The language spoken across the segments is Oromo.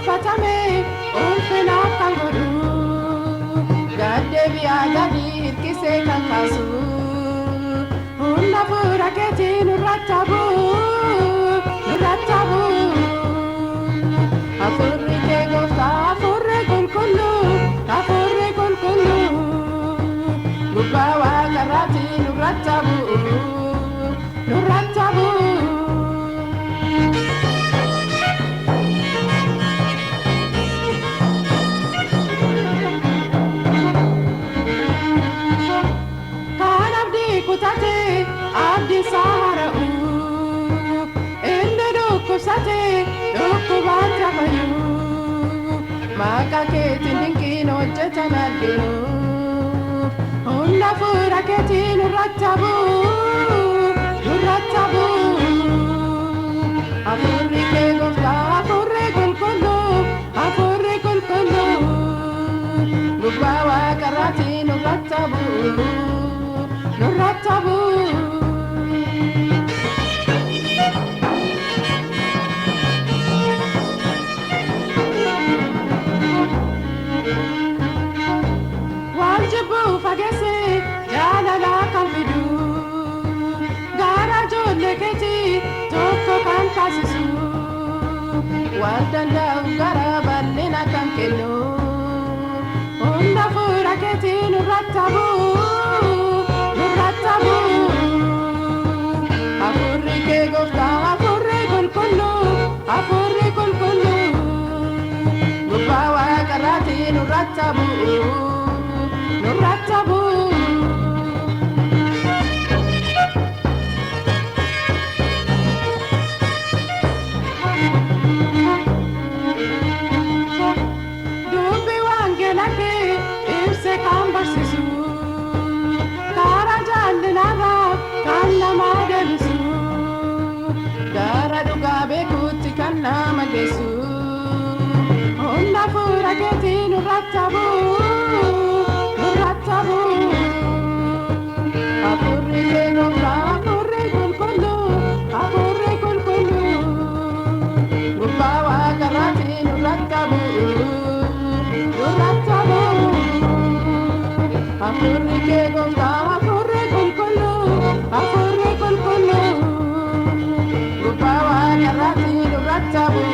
Fatame, ulfina kangoru, gadde biagadi kise kankasu, unna pura keti nuratabu, afurri ke gosta, afurri kulkulu, gubawa karati nuratabu. Kutate abdi sarau ende dukusate dukubanta bayu maka ketin dingkin hojjetan adinu hunna fura ketin nurrattabu afurri ke gofta afurri kulkulu gubawa karati nurrattabu Wajibu fagese jalala kalbidu gara jolle keti tokko kan kasisu wadanda gara ballina kan kenu onda fura keti nuratabu afurri ke gofta afurri kulkulu gubawa karati nuratabu Dubi wangelake ibse kambasisu Nara kanama debisu gara duga bekuti kanama gesu onda fura keti nuratabu afurri ke gofta afurri kulkulu gubawa karati nuratabu afurri ke gofta afurri kulkulu gubawa karati nuratabu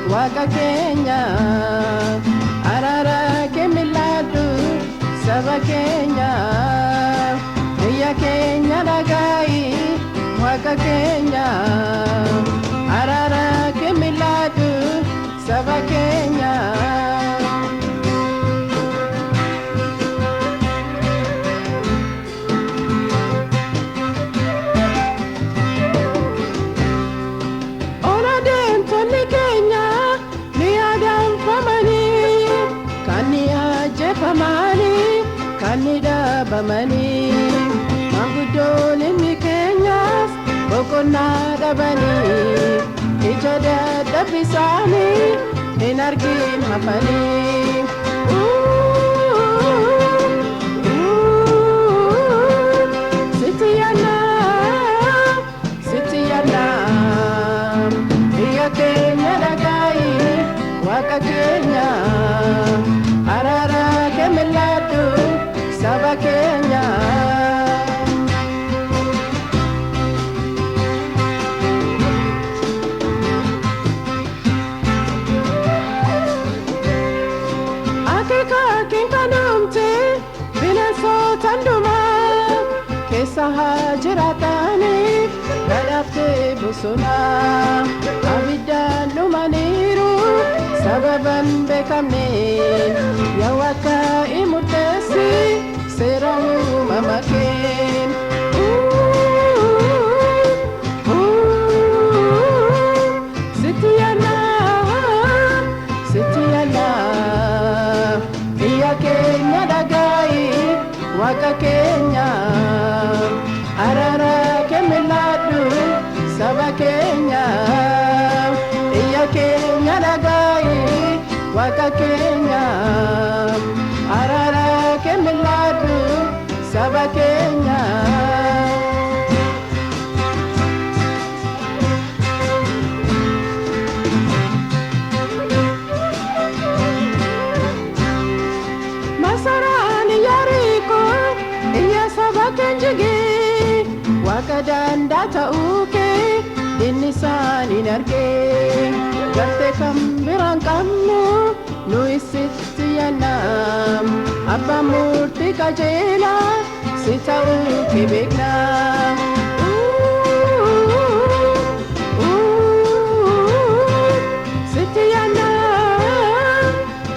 Waga Kenya arara kemiladu saba Kenya ya Kenya dagai waga Kenya arara kemiladu saba Kenya Kanida bamani mangudol mi Kenyas bokona dabani ijada dabisani enargin hafani Sitiyana iya Kenya dagai keenya. Akeeka kinkanumte bineensota hundumaa keessa haa jiraataniif gadhaaftee bosona abiddaan dhumaniiru sababan beekamneen yaa Waaqa imurteessi seera uumama keen. Sitti yaannaa biyya keenya dhagaa'i Waaqa keenya araara kennadhu saba keenya. Biyya keenya dhagaa'i Waaqa keenya araara kennadhu saba keenya. Masaraan Yeriko iyya saba keenya Waaqa danda'a ta'uu kee dinni isaan hin argee galtee kan biraan qabnu nu sitti yaannaa abbaan murtii qajeelaa si ta'uu kee beekna.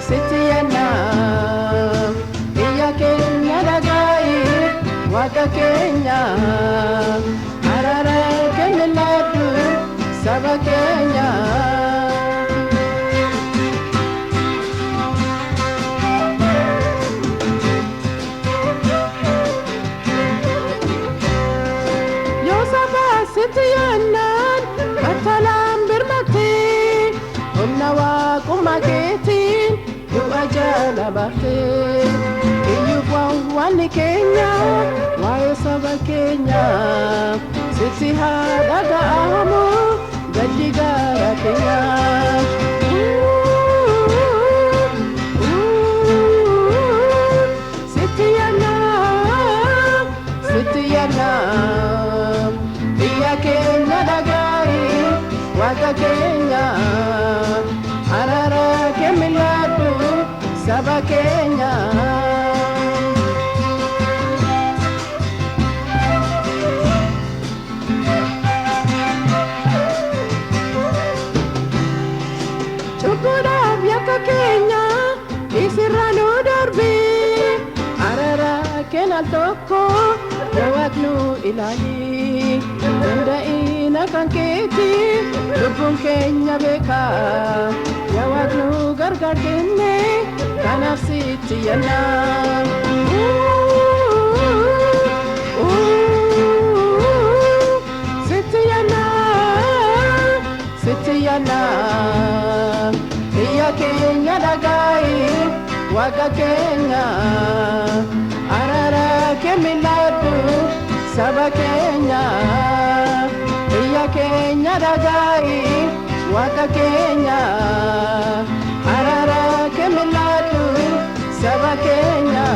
Sitti yaannaa biyya keenya dhagaa'i Waaqa keenya araara kennadhu saba keenya. Yoo saba sitti yaannaan battalaan birmattee humna waaqummaa keetiin du'a jala baaftee iyyuu waanni keenya waa'ee saba keenya sitti haa dhaga'amu gaddi gaara keenya. Sitti yaannaa biyya keenya dhagaa'i Waaqa keenya araara kennadhu saba keenya. Cubbuudhaaf yakka keenya isirra nu darbee araara kenna tokko yaa Waaqni nu ilaali. Danda'ina kan keeti lubbuun keenya beeka yaa Waaqni nu gargaar kenne kanaaf sitti yaannaa. Sitti yaannaa biyya keenya dhagaa'i Waaqa keenya araara kennadhu saba keenya. Biyya keenya dhagaa'i Waaqa keenya araara kennadhu saba keenya.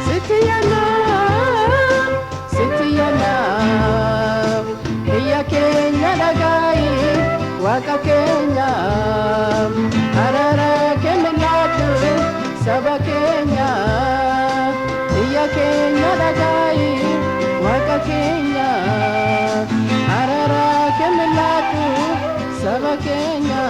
Sitti yaannaa biyya keenya dhagaa'i Waaqa keenya araara kennadhu saba keenya. Biyya keenya dhagaa'i Waaqa keenya araara kennadhu saba keenya.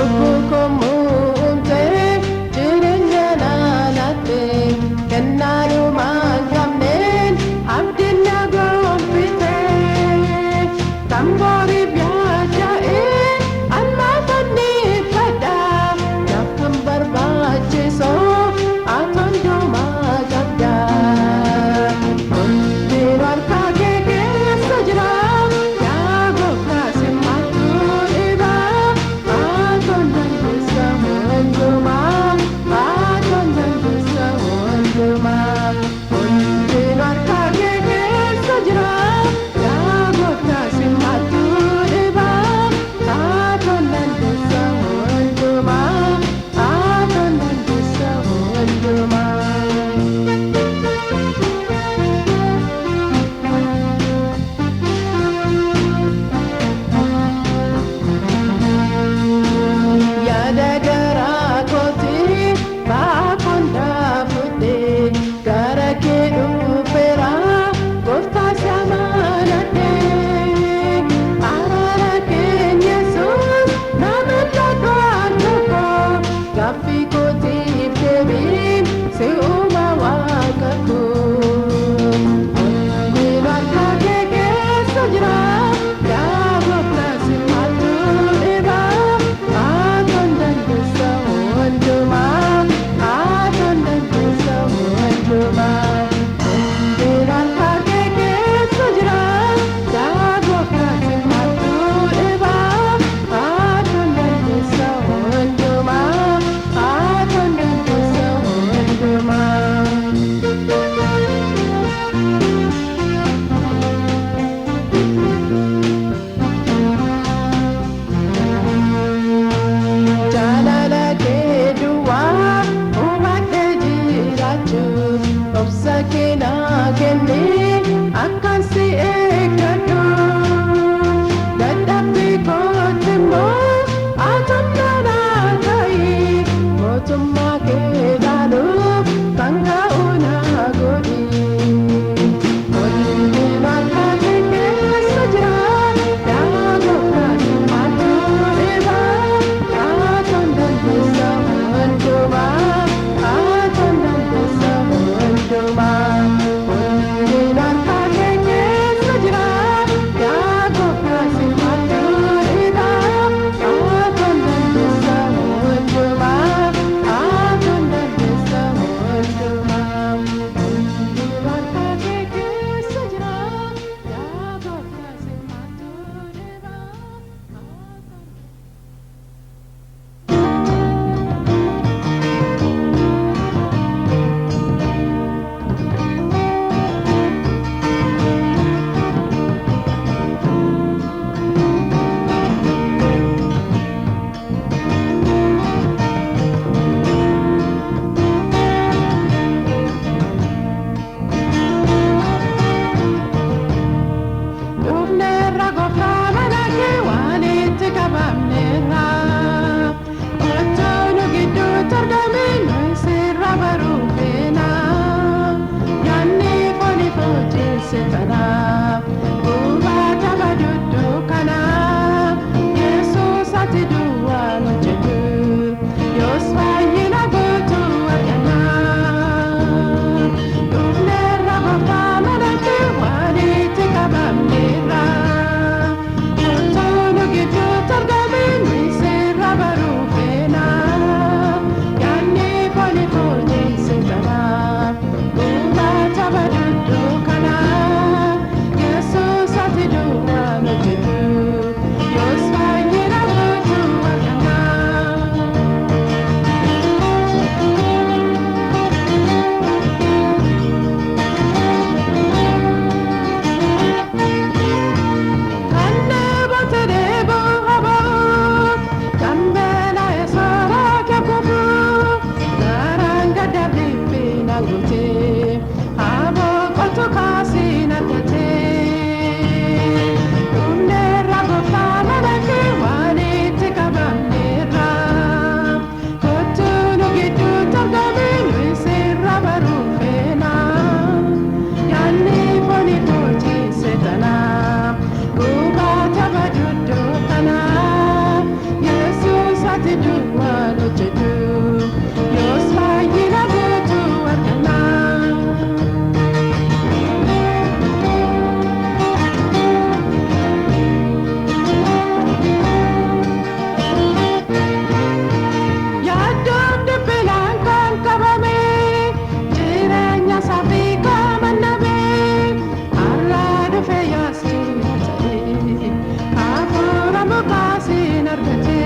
lubbuu koo muumtee jireenya naanattee kennaanumaan qabneen abdiin na gonfitee tambooriif yaada'ee almaa fannifadhaa naaf kan barbaachisu atoon duumaa qabdaa hundeen harka kee keessa jira yaa gooftaa simmattu dhibaa atoon dandeessa hundumaa atoon dandeessa hundumaa hundeen harka kee keessa jira yaa gooftaa simmattu dhibaa atoon dandeessa hundumaa atoon dandeessa hundumaa. Yaada garaa kootii baakondaa fuudhee gara kee dhufeera gooftaa samanadhee araara keenya Yesuus nama dhaga'an tokko gaaffii kootiif deebiin si'uma waaqa koo hundeen harka kee keessa jira yaa gooftaa simmattu dhibaa atoon dandeessa hundumaa atoon dandeessa hundumaa hundeen harka kee keessa jira yaa gooftaa simmattu dhibaa atoon dandeessa hundumaa atoon dandeessa hundumaa. Jaalala kee duwwaa hubadhee jiraachuuf obsa kee naa kenni akkan si eeggadhu dadhabbii kootti immoo atoon kanaa ta'i mootummaa kee dhaaluuf kan ka'u naa godhi hundeen harka kee keessa jira yaa gooftaa simmattu dhibaa atoon dandeessa hundumaa atoon dandeessa hundumaa hundeen harka kee keessa jira yaa gooftaa simmattu dhibaa atoon dandeessa hundumaa atoon dandeessa hundumaa hundeen harka kee keessa jira yaa gooftaa simmattu dhibaa atoon. Dhufneerra gooftaa mana kee waan itti qabamneerra otoo nu gidduutti argame nu sirra baruu feena yaadni foonii foojjeesse tanaaf hubata badudduu kanaaf Yesuus ati duwwaan hojjetu yoos baay'ina guutuu argannaa dhufneerra gooftaa mana kee waan itti qabamneerra otoo nu gidduutti argame nu sirra baruu feena yaadni foonii foojjeesse tanaaf hubata badudduu kanaaf ati duwwaan hojjedhu yoos baay'ina guutuu arganna. Yaaddoon dhiphinaan kan qabame jireenya safii qaamanname har'aa dhufee yaas jiru ta'e hafuura mukaasiin argate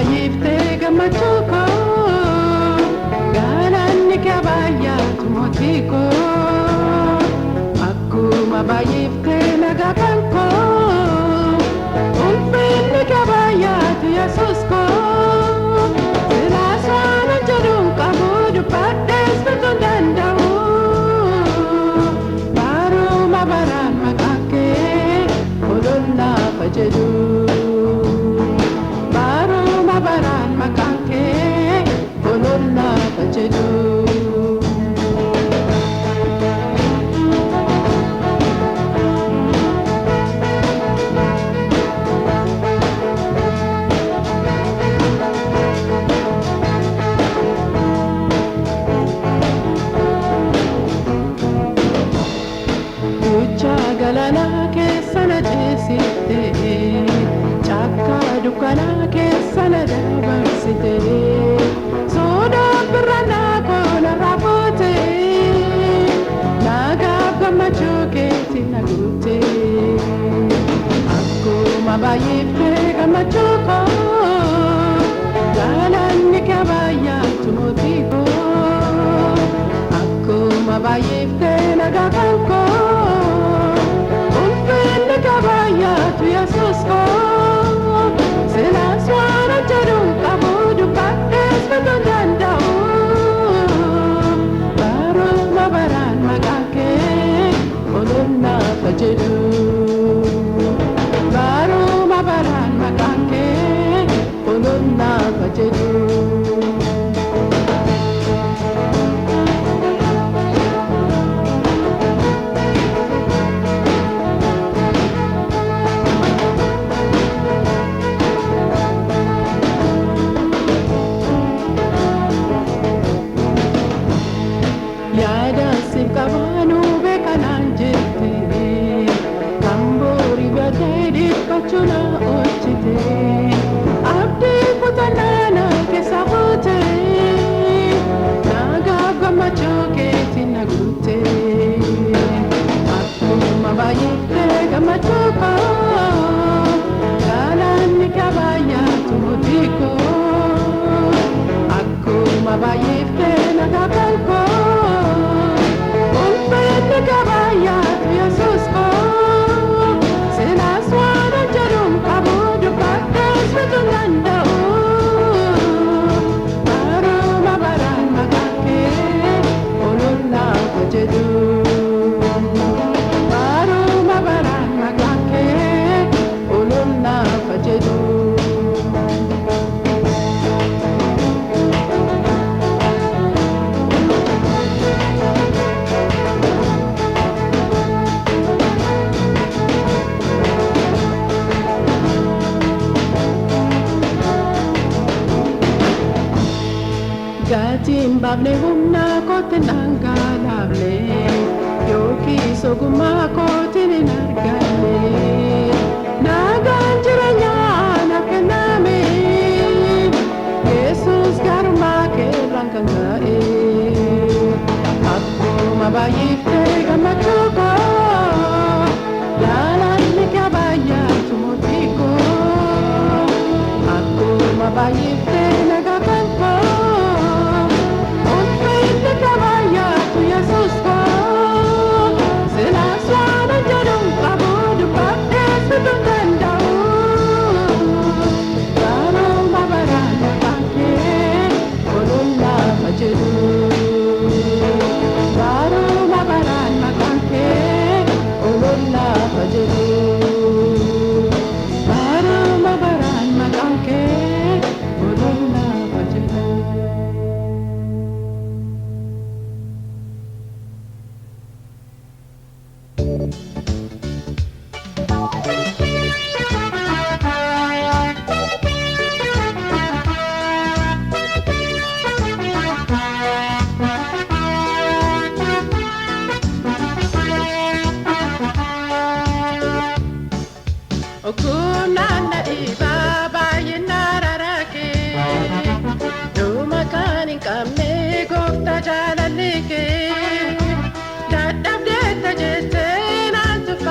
baay'iftee gammachuu koo galanni kee baay'atu mootii koo akkuma baay'iftee nagaa kan koo ulfinni kee baay'atu Yesuus koo silaas waan jedhuun qabu dubbadhees bituu danda'u baruma baraan maqaan kee ololaafa jedhu. Baran makake bolonna fajedu Ucha galana ke sana jesite chakka dukana ke sana dabarsite soda birana kona rapote naga gamacho ke tinagute akkuma baay'ifte gamacho ko galanni kee baay'atu mootii koo akkuma baay'ifte nagaa kan koo ulfinni kee baay'atu Yesuus koo silaas waan jedhuun qabu dubbadhees bituu danda'u baruma baraan maqaan kee ololaafa jedhu baruma baraan maqaan kee ololaafa jedhu. Chuna ochite abdi putanana ke sabute naga gamacho ke tinagute akkuma baay'ifte gamacho ko galanni kee baay'atu mootii koo akkuma baay'ifte nagaa kan koo ulfinni kee baay'atu Yesuus koo silaas waan jedhuun qabu dubbadhees bituu danda'u baruma baraan maqaan kee ololaafa jedhu baruma baraan maqaan kee ololaafa jedhu. Gatiin baafne humna kootiin dhangalaafne yookiis ogummaa kootiin hin arganne nagaan jireenyaa naaf kenname Yesuus gaarummaa keerraan kan ka'e akkuma baay'iftee gammachuu koo galanni kee baay'atu mootii koo akkuma baay'iftee nagaa kan koo Yesuus koo silaas waan jedhuun qabu dubbadhees bituu danda'u baruma baraan maqaan kee ololaafa jedhu baruma baraan maqaan kee ololaafa jedhu baruma baraan maqaan kee ololaafa jedhu. Okunana iba baay'ina rarake duma kan hin qabne gooftaa jaalalli kee dadhabdeetta jettee naan tuffa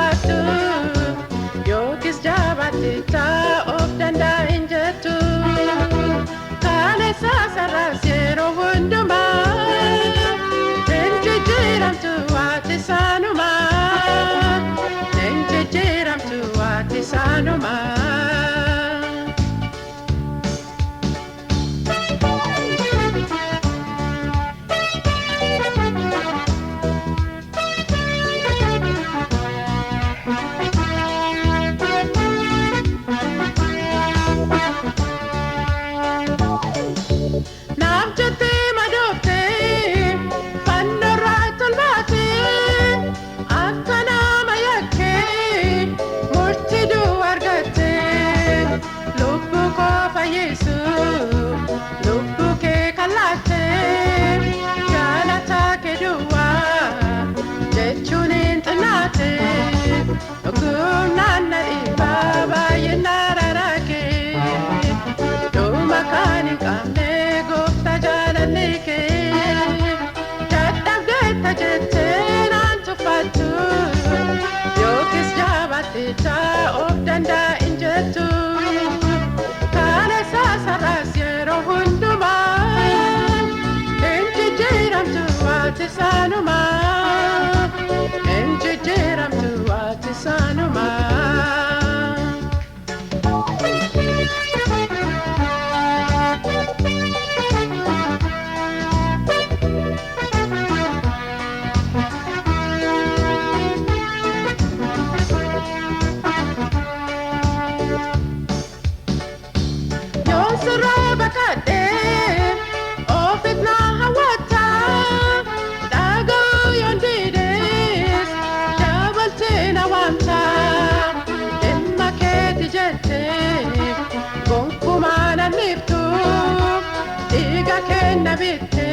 bitte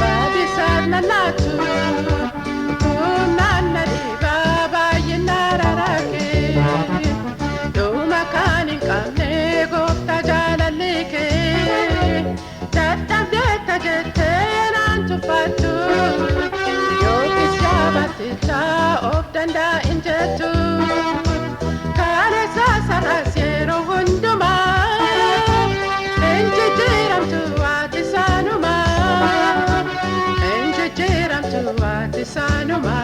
baadhisaaf lallaatu humnaan dhiiba baay'inaan araake dhuma kan hin qabne gooftaa jaalalli kee dadhabdeetta jettee naan tuffattu yookiis jaabattichaa of dandaa'in jettu kaaleessa sarras yeroo hundumaa injijjiiramtu ati saanumaa injijjiiramtu ati saanumaa.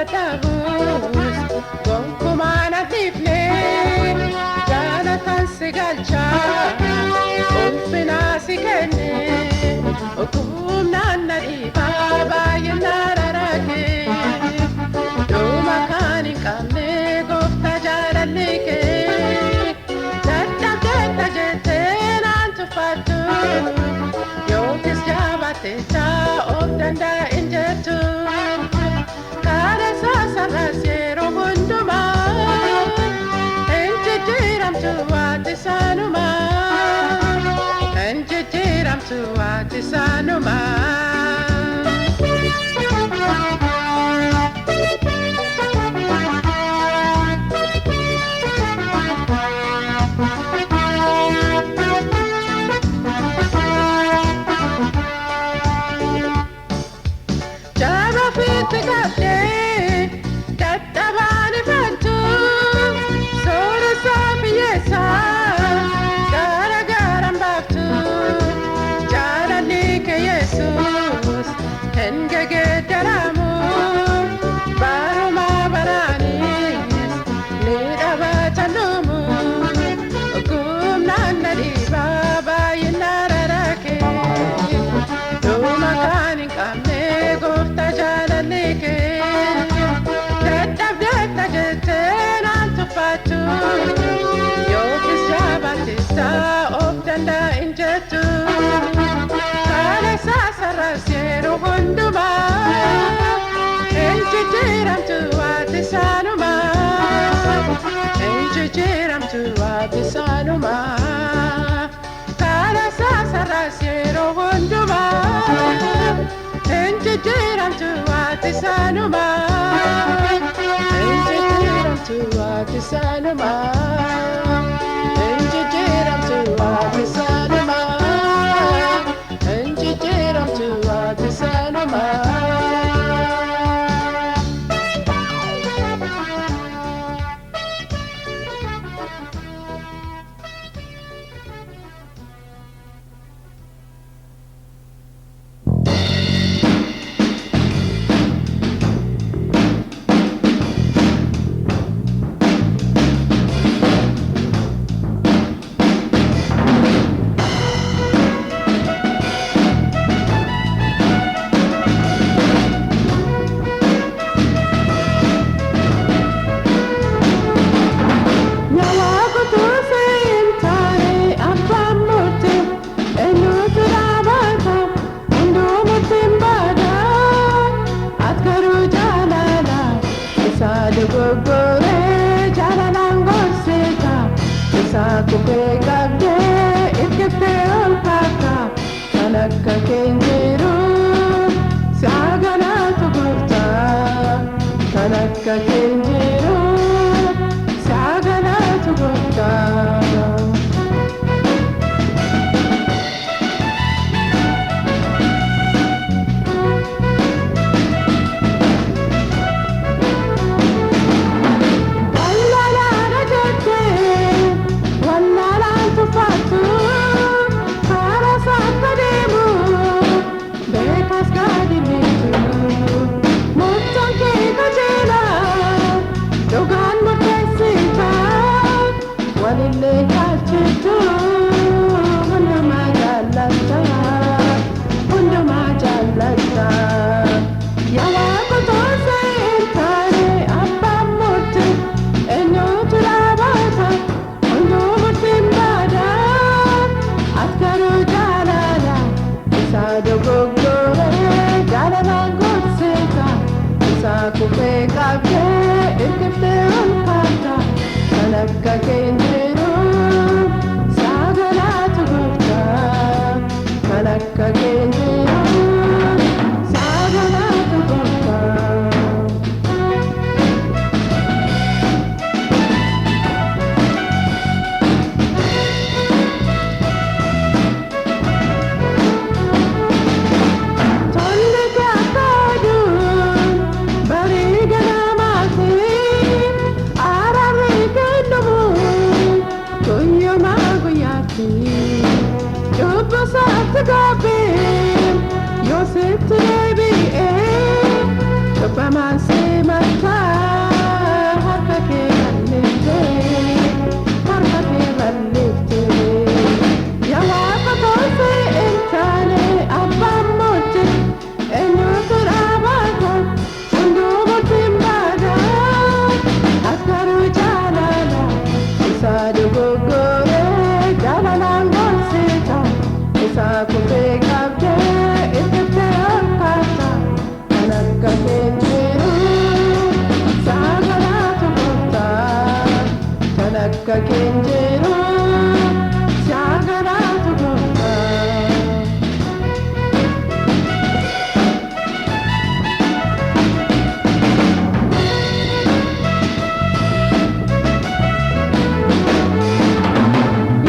Dadhabus gonkumaan atiifne jaalatan si galchaa ulfinaa si kenne humnaan na dhiibaa baay'inaan araake dhuma kan hin qabne gooftaa jaalalli kee dadhabdeetta jettee naan tuffattu yookiis jaabattichaa of dandaa'in jettu kaaleessa sarras yeroo hundumaa injijjiiramtu ati saanumaa injijjiiramtu ati saanumaa. Yookiis jaabattichaa of dandaa'in jettu kaaleessa sarras yeroo hundumaa injijjiiramtu ati saanumaa injijjiiramtu ati saanumaa kaaleessa sarras yeroo hundumaa injijjiiramtu ati saanumaa injijjiiramtu ati saanumaa injijjiiramtu ati saanumaa injijjiiramtu ati saanumaa. Muchos que no llegan kubbee qabdee irkiftee ol kaata kan akka keenjiru sagalaatu gooftaa kan akka keenjiru sagalaatu gooftaa. Yosef baby, Obama say my car, harka ke lifte, harka ke lifte. Ya wapa to se entane abba mote, enyo turabako, undu motimbada, akaru jalala, isadu gogore, jalala ngosita, isa kupe kabde. Kakenjero sagaraatu gooftaa.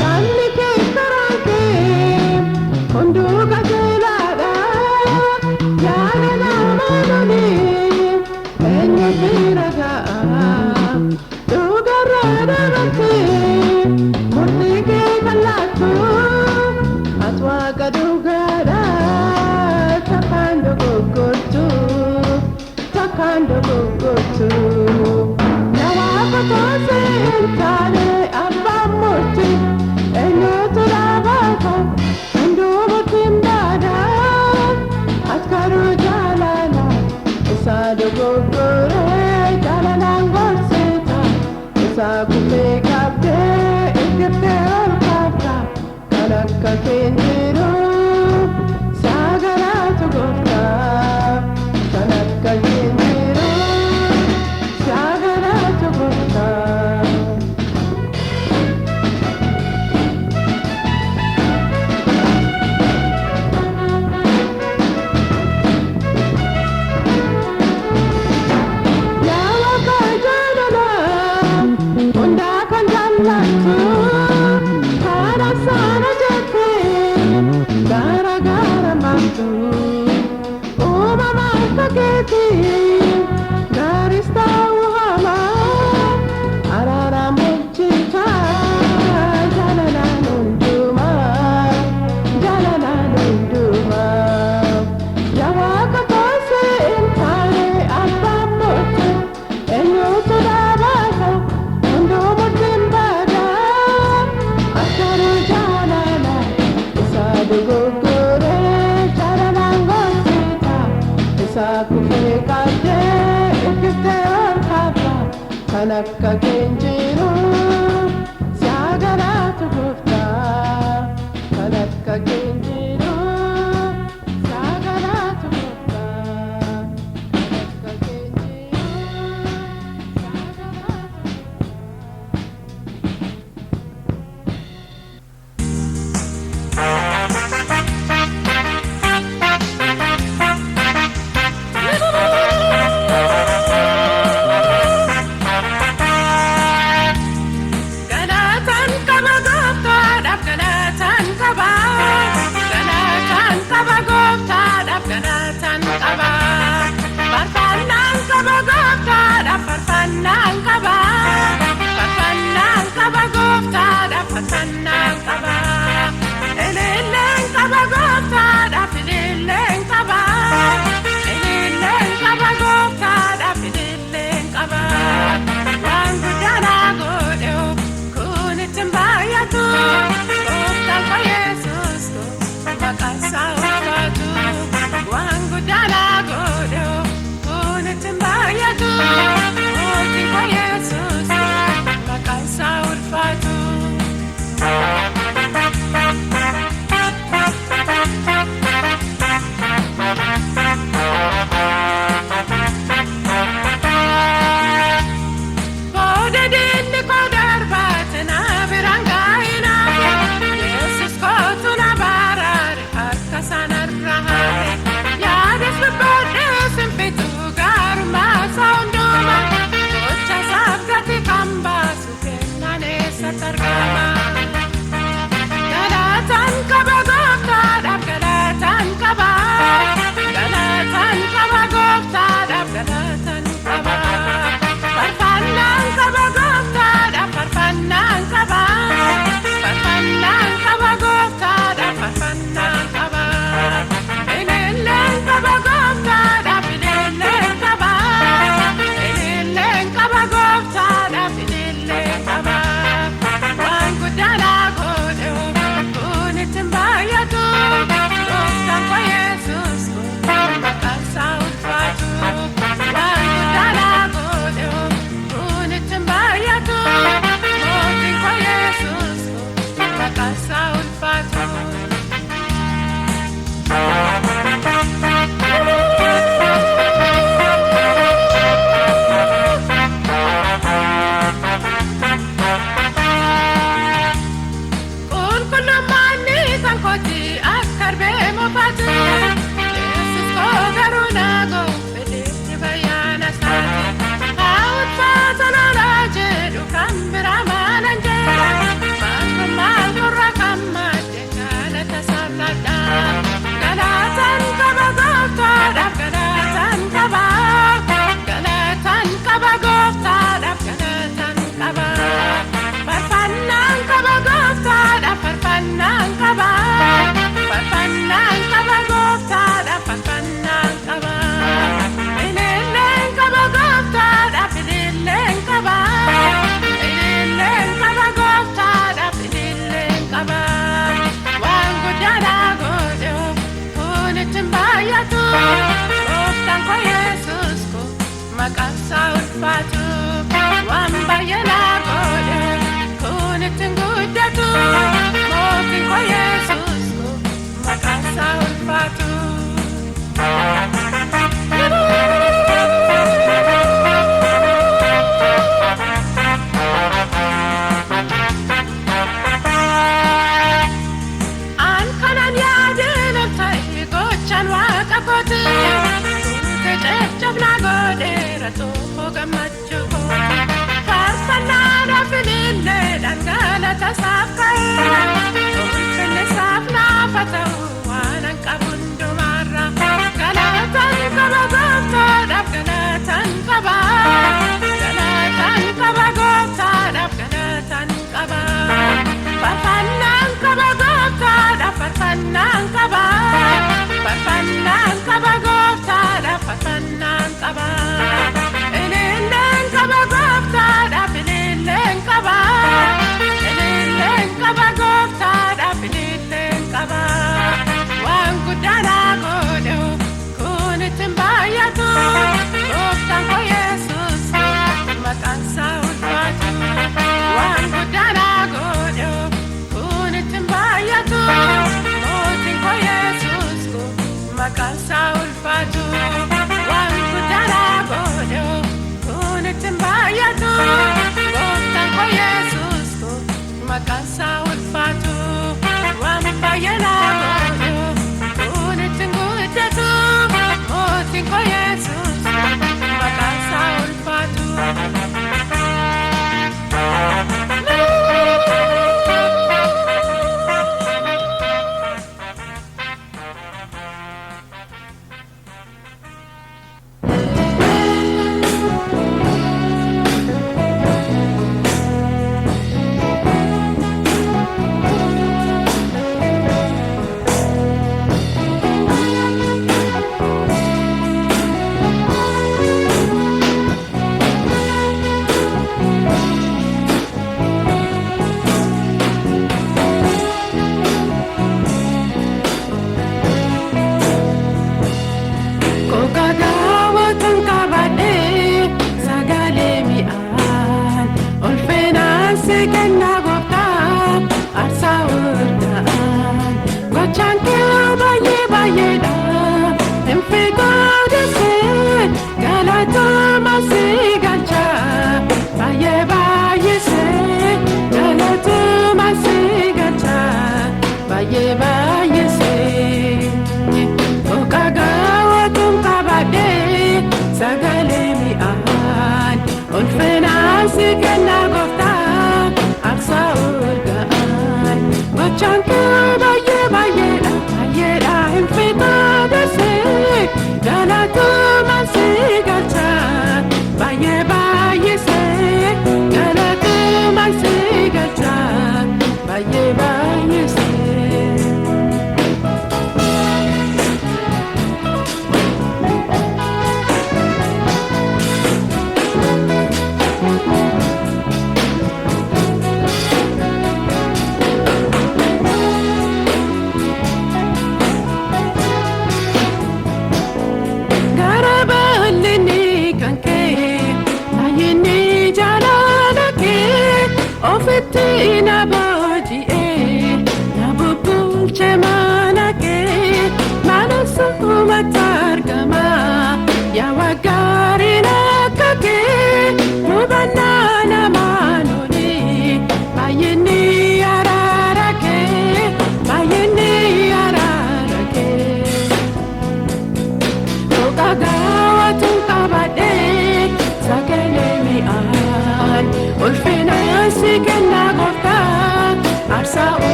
Yaanni kee karaan kee hunduu qajeelaadha. Yaada nama lolii eenyu bira ga'a. Takando gogotu, nawa patose entane abba moti, enyo turabako, undu motimbada, atkaru jalala, isadu gogore, jalala ngosita, isa kupe kapte, ikipte ol kapta, kanaka kenjiru, sagaraatu gooftaa, kanaka kenjiru, sagaraatu gooftaa. Yaa waaqa jaalala, hundaa kan jaallattu, karaa sana jettee, gara gara maaltu, uumamaan fageeti, gaaris ta'uu hamaa, araaraan bulchitaa, jaalalaan hundumaa, jaalalaan hundumaa. Yaa waaqa toosee hin taane abbaan mootii, eenyutu dhaabata, hunduu murtiin baada, akkaruu jaalala, isaa dogoggore, jaalalaan goosita, isaa kufee qabdee, irkiftee ol kaata, kan akka keenjiru, sagaraatu gooftaa, kan akka keenjiru, sagaraatu gooftaa, kan akka keenjiru, sagaraatu Galatan kaba gooftaadhaaf galatan qaba. Galatan kaba gooftaadhaaf galatan qaba. Farfannaan kaba gooftaadhaaf farfannaan qaba. Farfannaan kaba gooftaadhaaf farfannaan qaba. Ililleen kaba gooftaadhaaf ililleen qaba. Ililleen kaba gooftaadhaaf ililleen qaba. Waan guddaa naa godheu kun ittiin baay'atu. Gooftaan koo Yesuus koo maqaan isaa ulfaatu. Waan guddaa naa godheu kun ittiin baay'atu. Gooftaan koo maqaansaa ulfaatu waan baay'ee naa godhe kun ittiin guddatu mootiin koo Yesuus koo maqaansaa ulfaatu. Jabna godera to gammachu ko farfana da filille dangala ta safkai fille safna fatau wanan kabundo marra galatan kabagota da galatan kaba galatan kabagota da galatan kaba farfana kabagota da farfana kaba farfana kabagota da farfana kaba elelen kabagota da filelen kaba elelen kabagota da filelen kaba wan gudana godo kunitin bayatu oftan ko Yesus maqaansaa ulfaatu wan gudana godo kunitin bayatu mootiin ko Yesus maqaansaa ulfaatu waan guddaa godhe kunitin bayatu oftan ko Yesus maqaansaa ulfaatu waan baay'ee godhe kunitin guddatu mootiin ko Yesus maqaansaa ulfaatu.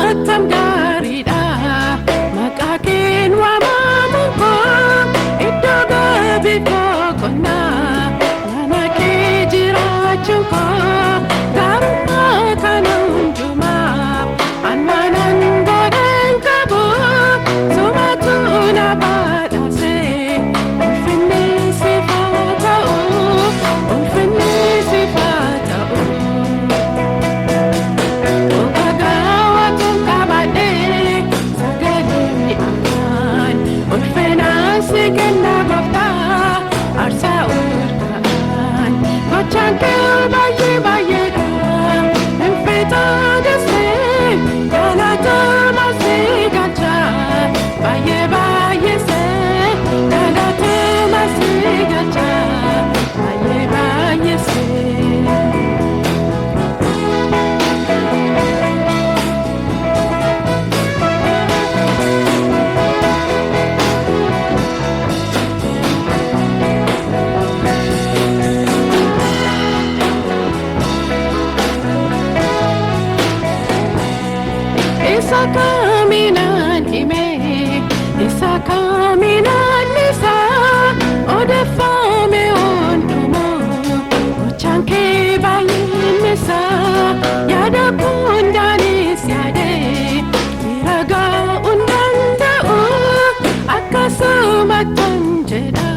attam gaariidha maqaa keen waamamuun koo iddoo gaabii koo qonnaa mana kee jiraachuun koo gaarummaa kana hundumaa anaanan godhan qabu sumatu na badhaase ulfinni siif haa ta'u ulfinni siif haa ta'u. Kenna gofta arsa urkaan gochaan kee baay'ee baay'eedha hinfita desee galatama si galcha baay'ee baay'isee galatama si galcha baay'ee baay'isee. Isa kaminan hime, isa kaminan nisa, odeeffame hundumaa, gochaan kee baay'ee nisa, yaada hundaanis yaadee, ragaa hundanda'u, akkasuma kan jedha,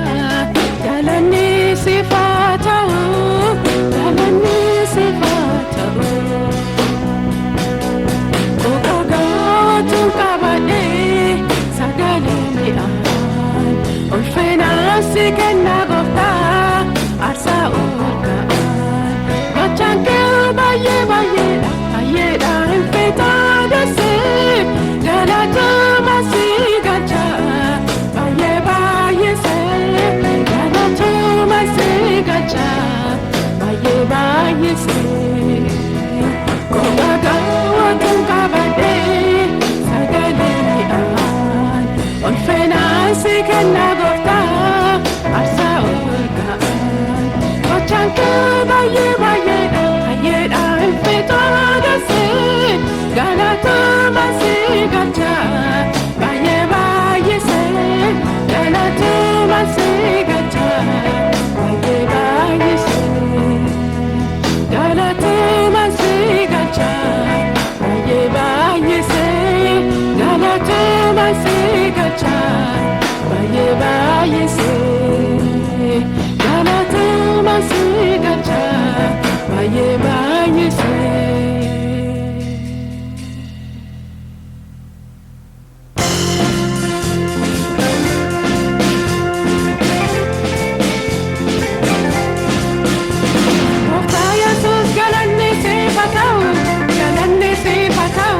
galanni siif haa ta'u, galanni siif haa ta'u. Si kenna gofta arsa urkaan gochaan kee baay'ee baay'eedha baay'eedha hinfita desee galatama si galcha baay'ee baay'isee galatama si galcha baay'ee baay'isee kophaa gaawwatuun qabadhee sagalee mi'aan ulfinaan si kenna gofta. Arsa urgaan gochaan kee baay'ee baay'eedha baay'eedha hinfita desee galatama si galcha baay'ee baay'isee galatama si galcha baay'ee baay'isee galatama si galcha baay'ee baay'isee galatama si galcha baay'ee baay'isee. Galatama si galcha baay'ee baay'isee. Gooftaa Yesuus galanni siif haa ta'u, galanni siif haa ta'u,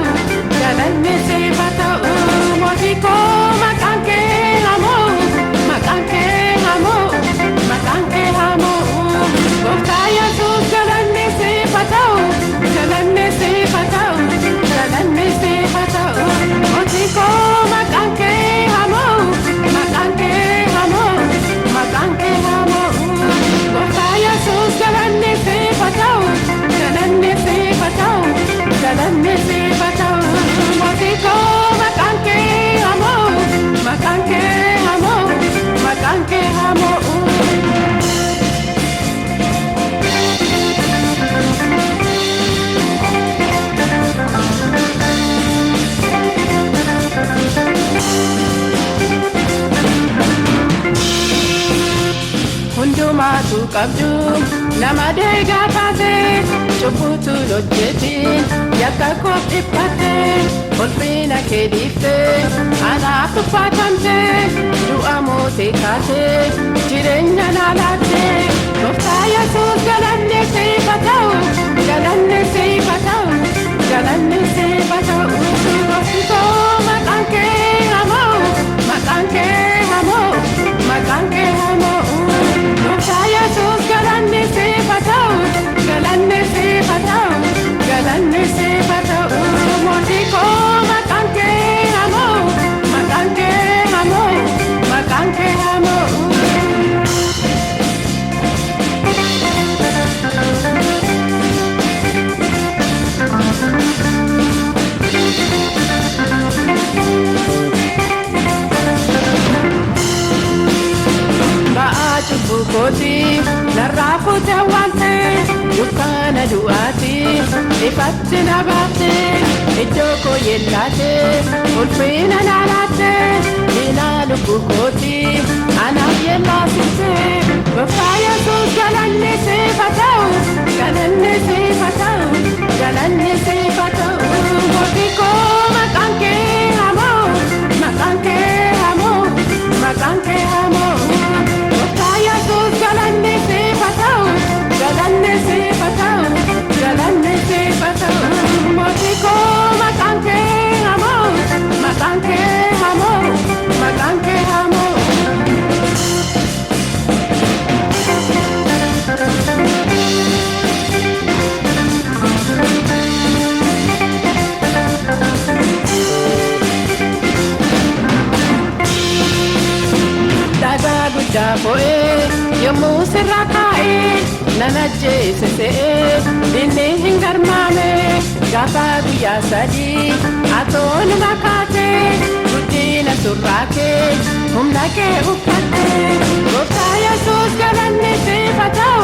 galanni siif haa ta'u, mootii koo maqaan kee hamoo, maqaan kee hamoo, maqaan kee hamoo. Gooftaa Yesuus galanni siif haa ta'u, galanni siif haa ta'u, galanni siif haa ta'u, mootii koo maqaan kee hamoo, maqaan kee hamoo, maqaan kee hamoo. Gooftaa Yesuus galanni siif haa ta'u, galanni siif haa ta'u, galanni siif haa ta'u, mootii koo maqaan kee hamoo, maqaan kee hamoo, maqaan kee hamoo. Hundumaatu qabdu nama deegaa taate cubbuutu hojjetiin yakka koof dhiphate ulfina kee dhiifte anaaf tuffatamte du'a mootee kaate jireenya naa laatte gooftaa Yesuus galanni siif haa ta'u galanni siif haa ta'u galanni siif haa ta'u goofti koo maqaan kee hamoo maqaan kee hamoo maqaan kee hamoo. Gooftaa Yesuus galanni siif haa ta'u galanni siif haa ta'u galanni siif haa ta'u mootii koo maqaan kee hamoo maqaan kee hamoo maqaan kee hamoo. ifatti na baate iddoo koo yellaate ulfina na laatte diina lubbuu kooti anaaf yellaasifte gooftaa Yesuus galanni siif haa ta'u galanni siif haa ta'u galanni siif haa ta'u mootii koo maqaan kee hamoo maqaan kee hamoo maqaan kee hamoo gooftaa Yesuus galanni siif haa ta'u galanni siif haa ta'u galanni siif haa ta'u mootii koo maqaan kee hamoo maqaan kee hamoo maqaan kee hamoo. Dagaa guddaa fo'ee yommuu sirraa kaa'ee nana jeesisee dinni hin garmaame gaafa guyyaa sadii atoon makaatee guddina surraa kee humna kee uffattee gooftaa Yesuus galanni siif haa ta'u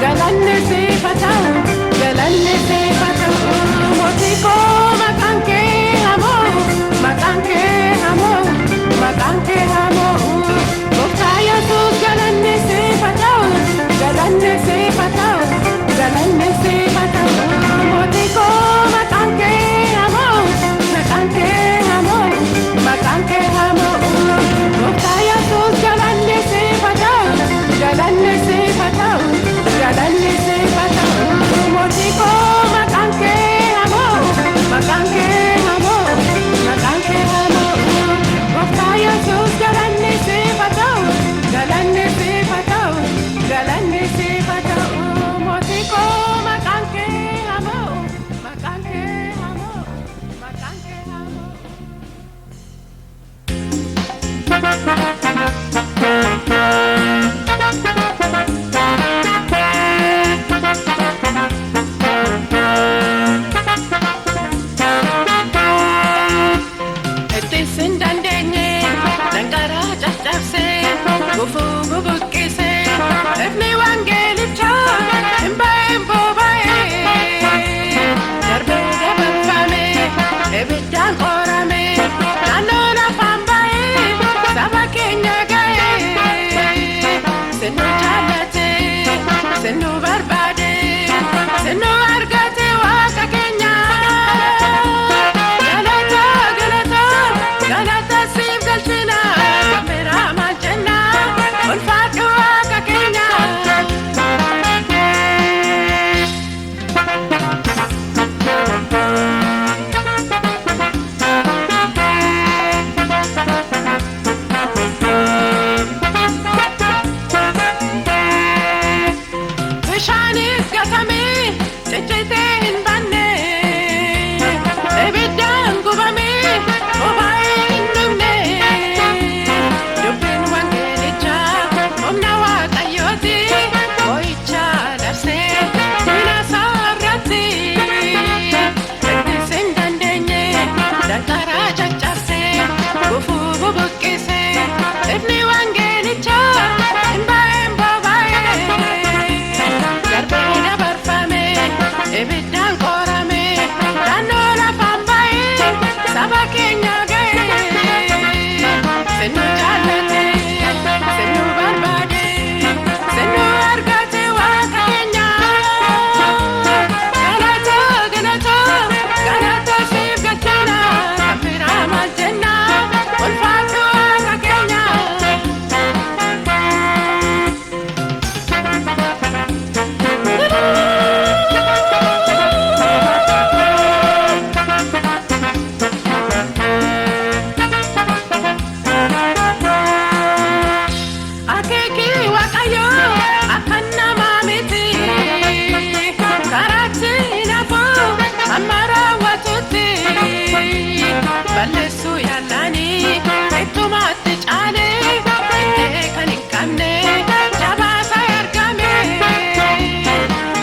galanni siif haa ta'u galanni siif haa ta'u mootii koo maqaan kee hamoo maqaan kee hamoo maqaan kee hamoo gooftaa Yesuus galanni siif haa ta'u galanni siif haa ta'u galanni siif haa ta'u mootii koo maqaan kee hamoo maqaan kee hamoo maqaan kee hamoo gooftaa Yesuus galanni siif haa ta'u galanni siif haa ta'u galanni siif haa ta'u mootii koo maqaan kee hamoo maqaan kee hamoo maqaan kee hamoo gooftaa Yesuus galanni siif haa ta'u galanni siif haa ta'u galanni siif haa ta'u mootii koo maqaan kee hamoo maqaan kee hamoo maqaan kee hamoo. Itti sin dandeenye danqaraa caccabsee gufuu bubuqqisee ifni wangeelichaa hin ba'een boba'ee darbee dabarfamee ibiddaan qoramee naannoo lafaan ba'ee saba keenya ga'ee sinnu jaallatee sinnu barbaadee sinnu argatee waaqa keenya. Galata siif galchina meeraa maal jenna ulfaadhu waaqa keenya. Bishaanis gatamee ciccitee hin banne ibiddaan gubamee boba'ee hin dhumne dubbiin wangeelichaa humna waaqayyooti boo'icha labsee diina isaarratti ittis hin dandeenye danqaraa caccabsee gufuu bubuqqisee ifni wangeelichaa hin ba'een boba'ee darbee dabarfamee ibiddaan qoramee naannoo lafaan ba'ee saba keenya ga'ee sinnu jaallatee sinnu barbaadee sinnu argatee waaqa keenya. Galata galata galata siif galchina kan biraa maal jenna ulfaadhu waaqa keenya. Akeekii waaqayyoo akkan namaa miti karaatti nafuu amma raawwatutti balleessuu yaallanii ittumaatti caalee ittee kan hin qabne jabaasaa argame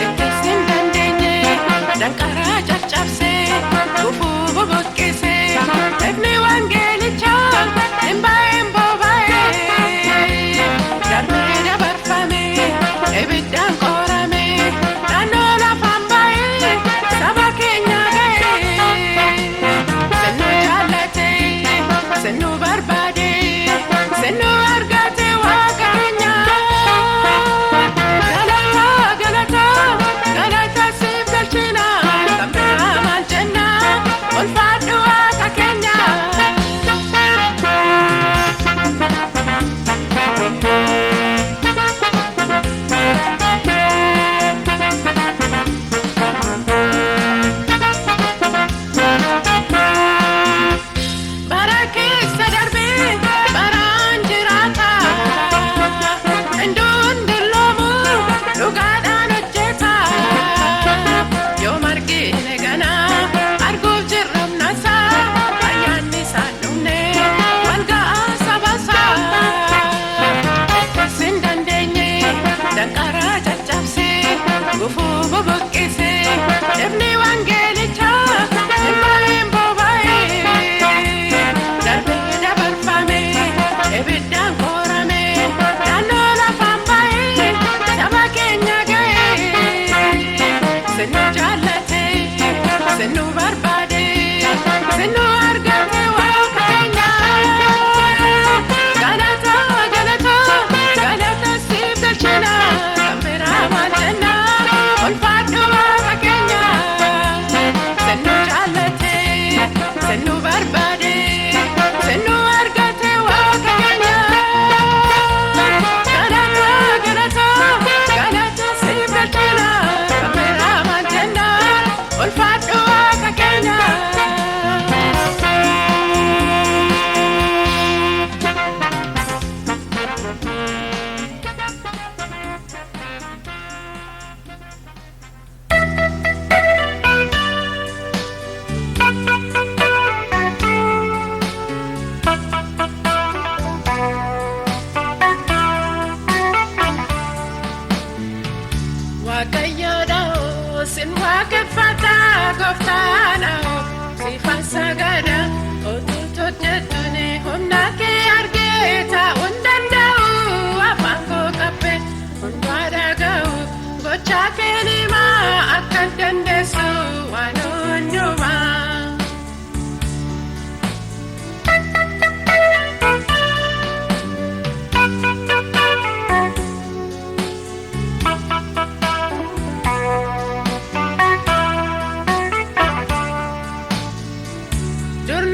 ittis hin dandeenye danqaraa caccabsee gufuu bubuqqisee ifni wangeelichaa hin ba'een boba'ee darbee dabarfamee ibiddaan qoramee naannoo lafaan ba'ee saba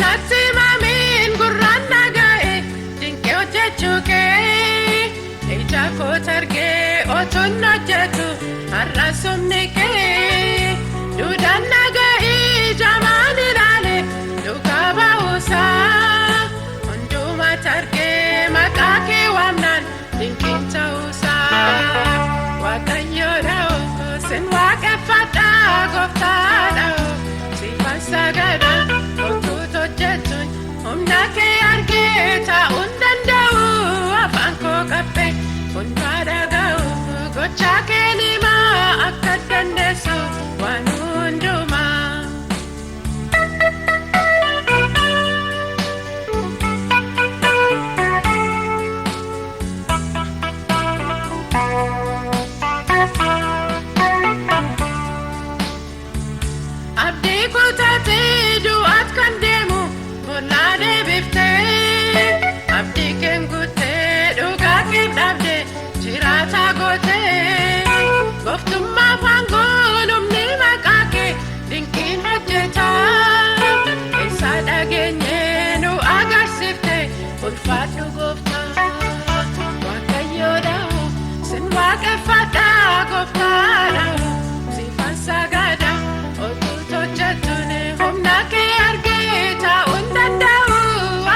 natti mamin gurraan naga'e dinqee hojjechuu kee ija koo targee otoon hojjetu har'a somni kee duudhaan naga'ii jamaan ilaale dhugaa ba'uusaa hundumaa targee maqaa kee waamnaan dinqiin ta'uusaa waaqayyoodha sin waaqeffadha gooftaadha siifan sagada otuut hojjetuun humna kee argee taa'uun danda'u afaan koo qabbe hundaa dhaga'u gochaa kee nimaa akka dandeessu waan hundumaa. Abdii kutatee du'aat kan deemu bollaa deebiftee abdii keen guutee dhugaa kee dhabdee jiraataa gootee gooftummaa faangoon humni maqaa kee dinqiin hojjetaa eessa dhageenyee nu agarsiiftee ulfaadhu gooftaa waaqayyoodha sin waaqeffadha gooftaadha siifan sagada otuut hojjetuun humna kee argee taa'uun danda'u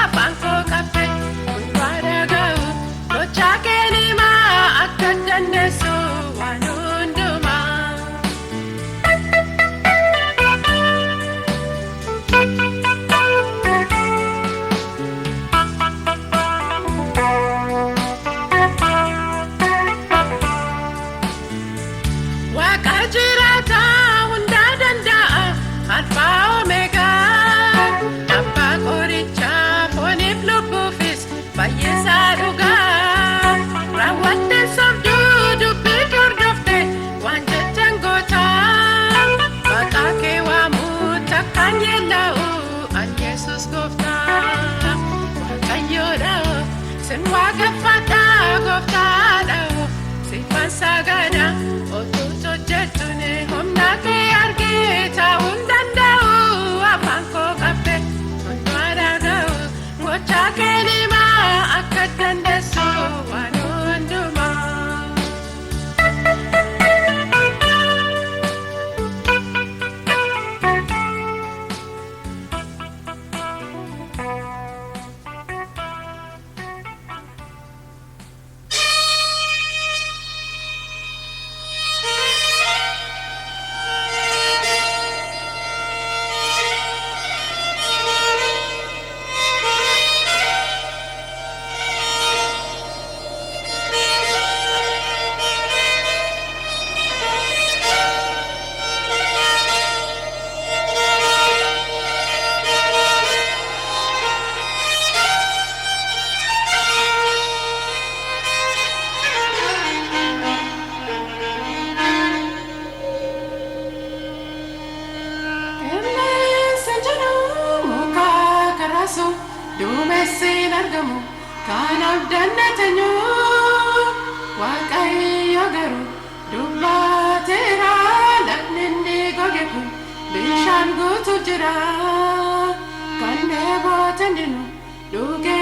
afaan koo qabbe hundaa dhaga'u gochaa kee nimaa akka dandeessu waan hundumaa. Waaqa jiraataa hundaa danda'a alfaa omeegaa abbaa qorichaa fooniif lubbuufis fayyisaa dhugaa raawwattee sobduu dubbii hordofte waan jechaan gootaa maqaa kee waamuu takkaan yeella'u an Yesuus gooftaa waaqayyoodha sin waaqeffadha gooftaadha siifan sagada otuut hojjetuun humna kee argee taa'uun danda'u afaan koo qabbe hundaa dhaga'u gochaa kee nimaa akka dandeessu waan hundumaa. Duumessiin argamu kanaaf dandeeteenyu waaqayyo garuu dubbateera lafni inni goge kun bishaan guutuu jira kan dheebootanii nu dhuge